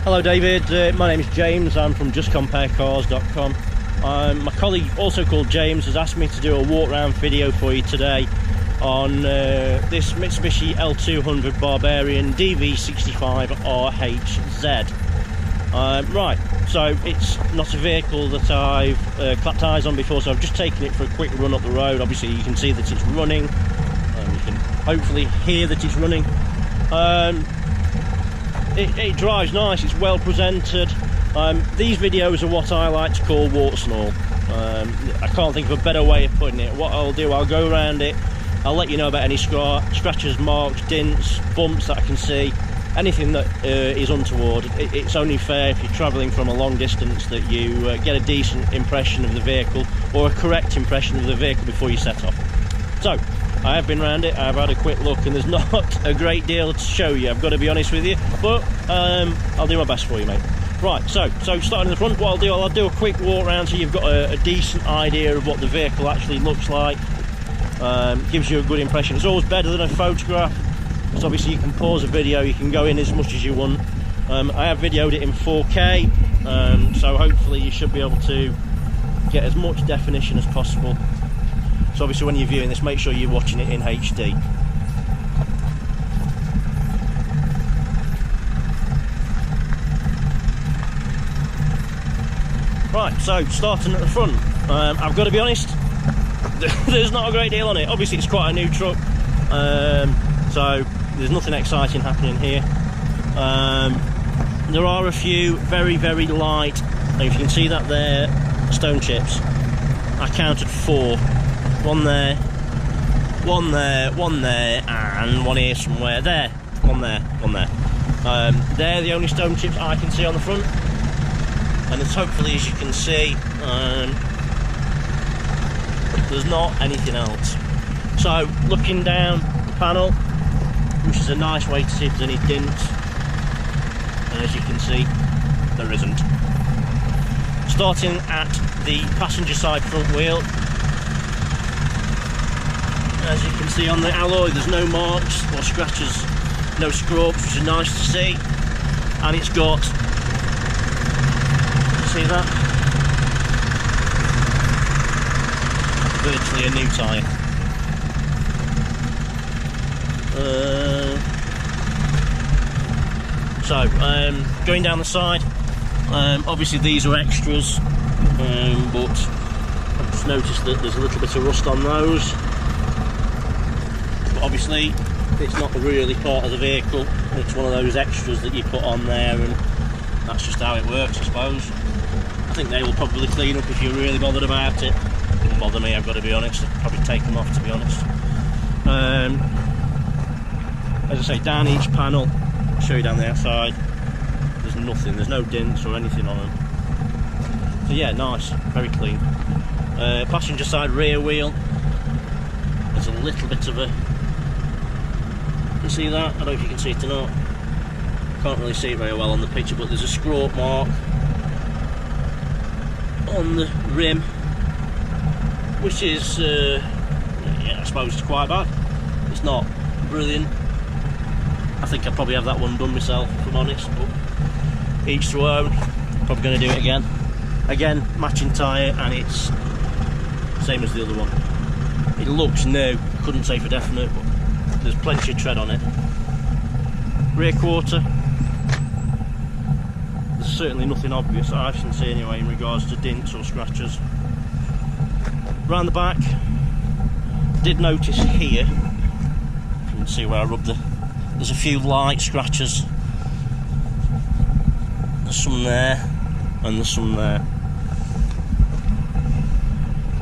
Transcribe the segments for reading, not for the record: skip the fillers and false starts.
Hello David, my name is James, I'm from JustCompareCars.com. My colleague, also called James, has asked me to do a walk round video for you today on this Mitsubishi L200 Barbarian DV65 RHZ. Right, so it's not a vehicle that I've clapped eyes on before, so I've just taken it for a quick run up the road. Obviously you can see that it's running, you can hopefully hear that it's running. It drives nice, it's well presented. These videos are what I like to call warts and all. I can't think of a better way of putting it. What I'll do, I'll go around it, I'll let you know about any scratches, marks, dints, bumps that I can see, anything that is untoward. It's only fair if you're travelling from a long distance that you get a decent impression of the vehicle, or a correct impression of the vehicle before you set off. So, I have been around it, I've had a quick look, and there's not a great deal to show you, I've got to be honest with you, but I'll do my best for you, mate. Right, so starting in the front, what I'll do a quick walk around so you've got a decent idea of what the vehicle actually looks like. Gives you a good impression. It's always better than a photograph, because obviously you can pause a video, you can go in as much as you want. I have videoed it in 4K, so hopefully you should be able to get as much definition as possible. So obviously when you're viewing this, make sure you're watching it in HD. Right, so starting at the front, I've got to be honest, there's not a great deal on it. Obviously it's quite a new truck, so there's nothing exciting happening here. There are a few very, very light, and if you can see that there, stone chips. I counted 4. One there, one there, one there, and one here somewhere. There, one there, one there. They're the only stone chips I can see on the front. And as hopefully as you can see, there's not anything else. So looking down the panel, which is a nice way to see if there's any dints, and as you can see, there isn't. Starting at the passenger side front wheel, as you can see on the alloy, there's no marks or scratches, no scrubs, which is nice to see. And it's got, see that? Virtually a new tyre. Going down the side, obviously these are extras, but I've just noticed that there's a little bit of rust on those. But obviously it's not really part of the vehicle, it's one of those extras that you put on there, and that's just how it works, I suppose. I think they will probably clean up if you're really bothered about it. It doesn't bother me, I've got to be honest. I'd probably take them off, to be honest. As I say, down each panel, I'll show you down the outside, there's nothing, there's no dints or anything on them. So yeah, nice, very clean. Passenger side rear wheel, there's a little bit of a, you see that? I don't know if you can see it or not. Can't really see it very well on the picture, but there's a scrape mark on the rim, which is, yeah, I suppose it's quite bad. It's not brilliant. I think I'd probably have that one done myself, if I'm honest, but each to own. Probably going to do it again. Again, matching tyre, and it's same as the other one. It looks new, couldn't say for definite, but there's plenty of tread on it. Rear quarter, there's certainly nothing obvious I can see anyway in regards to dints or scratches. Round the back, did notice here, you can see where I rubbed there's a few light scratches. There's some there, and there's some there.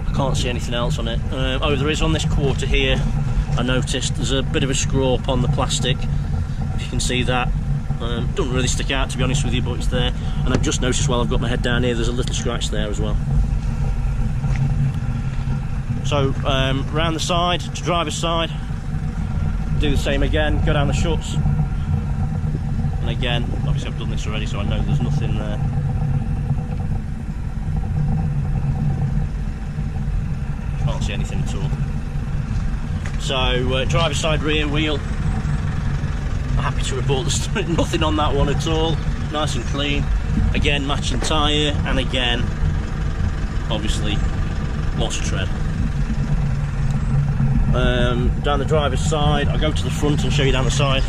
I can't see anything else on it. Oh, there is on this quarter here, I noticed there's a bit of a scrape on the plastic, if you can see that. Doesn't really stick out, to be honest with you, but it's there. And I've just noticed while I've got my head down here, there's a little scratch there as well. So round the side, to driver's side, do the same again, go down the shuts, and again, obviously I've done this already, so I know there's nothing there. Can't see anything at all. So driver's side rear wheel, happy to report there's nothing on that one at all. Nice and clean. Again, matching tyre, and again, obviously, lots of tread. Down the driver's side, I'll go to the front and show you down the side.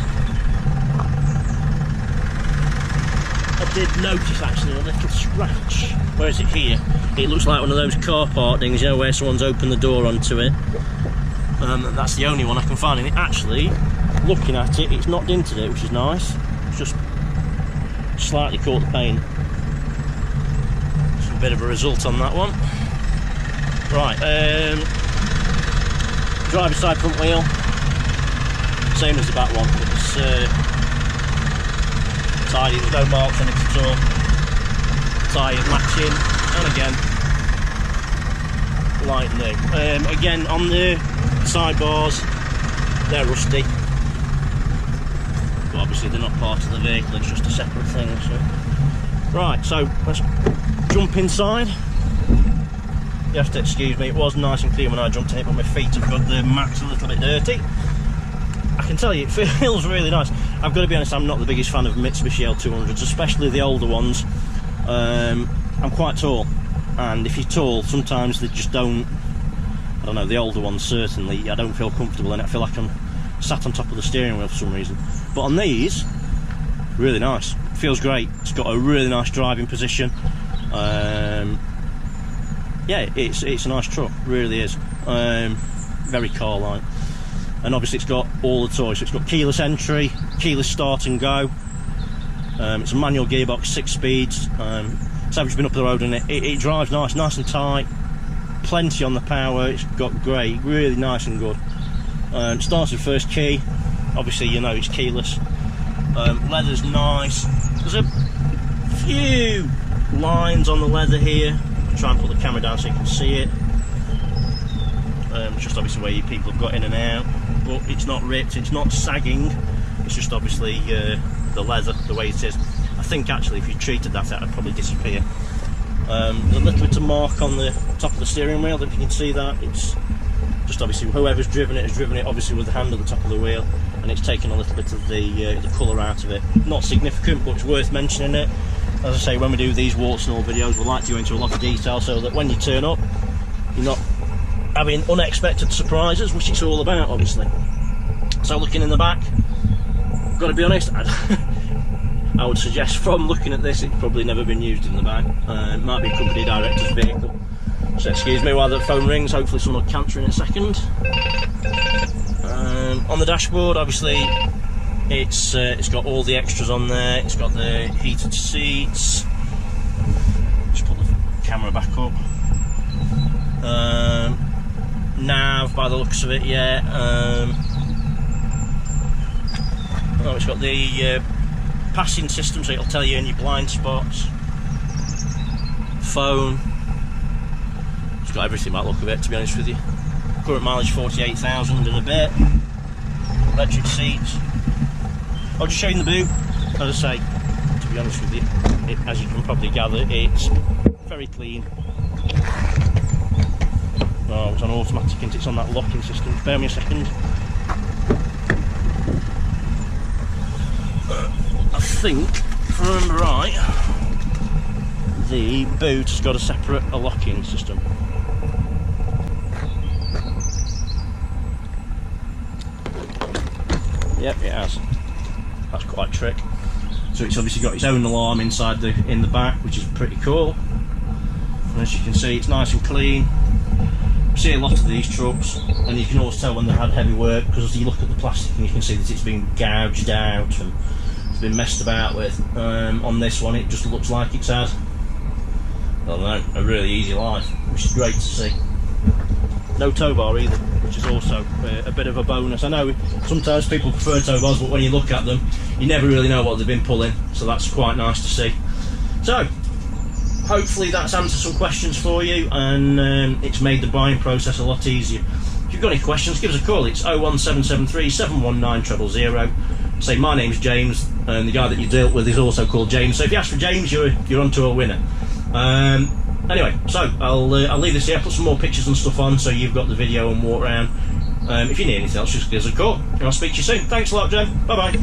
I did notice actually a little scratch. Where is it here? It looks like one of those car park things, you know, where someone's opened the door onto it. That's the only one I can find. And it actually, looking at it, it's not dented it, which is nice. It's just slightly caught the paint. It's a bit of a result on that one. Right, driver's side front wheel, same as the back one. It's tidy, there's no marks on it at all. Tyre matching, and again, light new. Again, on the sidebars, they're rusty. But obviously they're not part of the vehicle, it's just a separate thing. So. Right, so let's jump inside. You have to excuse me, it was nice and clean when I jumped in it, but my feet have got the mats a little bit dirty. I can tell you, it feels really nice. I've got to be honest, I'm not the biggest fan of Mitsubishi L200s, especially the older ones. I'm quite tall, and if you're tall, sometimes they just don't, I don't know, the older ones certainly, I don't feel comfortable in it. I feel like I'm sat on top of the steering wheel for some reason. But on these, really nice. It feels great. It's got a really nice driving position. Yeah, it's a nice truck, really is. Very car-like. And obviously it's got all the toys. So it's got keyless entry, keyless start and go. It's a manual gearbox, 6 speeds. Savage been up the road and it drives nice and tight. Plenty on the power. It's got great, really nice and good. Starts with first key. Obviously you know it's keyless. Leather's nice. There's a few lines on the leather here. I'll try and put the camera down so you can see it. Just obviously where you people have got in and out, but it's not ripped, it's not sagging. It's just obviously the leather, the way it is. I think actually if you treated that out, it'd probably disappear. There's a little bit of mark on the top of the steering wheel, if you can see that. It's just obviously whoever's driven it has driven it obviously with the hand at the top of the wheel, and it's taken a little bit of the colour out of it. Not significant, but it's worth mentioning it. As I say, when we do these warts and all videos, we like to go into a lot of detail so that when you turn up, you're not having unexpected surprises, which it's all about, obviously. So looking in the back, I've got to be honest, I would suggest from looking at this, it's probably never been used in the back. It might be a company director's vehicle. So excuse me while the phone rings, hopefully someone will answer in a second. On the dashboard, obviously, it's got all the extras on there. It's got the heated seats. Just put the camera back up. Nav by the looks of it, yeah. Oh, it's got the passing system, so it'll tell you any blind spots. Phone. It's got everything by the look of it, to be honest with you. Current mileage 48,000 and a bit. Electric seats. I'll just show you in the boot. As I say, to be honest with you, as you can probably gather, it's very clean. Oh, it's on automatic and it's on that locking system. Bear me a second. I think, if I remember right, the boot has got a separate locking system. Yep, it has. That's quite a trick. So it's obviously got its own alarm inside in the back, which is pretty cool. And as you can see, it's nice and clean. You see a lot of these trucks, and you can always tell when they've had heavy work because you look at the plastic and you can see that it's been gouged out and it's been messed about with. On this one, it just looks like it's had, I don't know, a really easy life, which is great to see. No tow bar either, which is also a bit of a bonus. I know sometimes people prefer tow bars, but when you look at them, you never really know what they've been pulling, so that's quite nice to see. So, hopefully that's answered some questions for you, and it's made the buying process a lot easier. If you've got any questions, give us a call. It's 01773 719 000. Say my name's James, and the guy that you dealt with is also called James. So if you ask for James, you're onto a winner. Anyway, so I'll leave this here. Put some more pictures and stuff on, so you've got the video and walk around. If you need anything else, just give us a call, and I'll speak to you soon. Thanks a lot, Joe. Bye bye.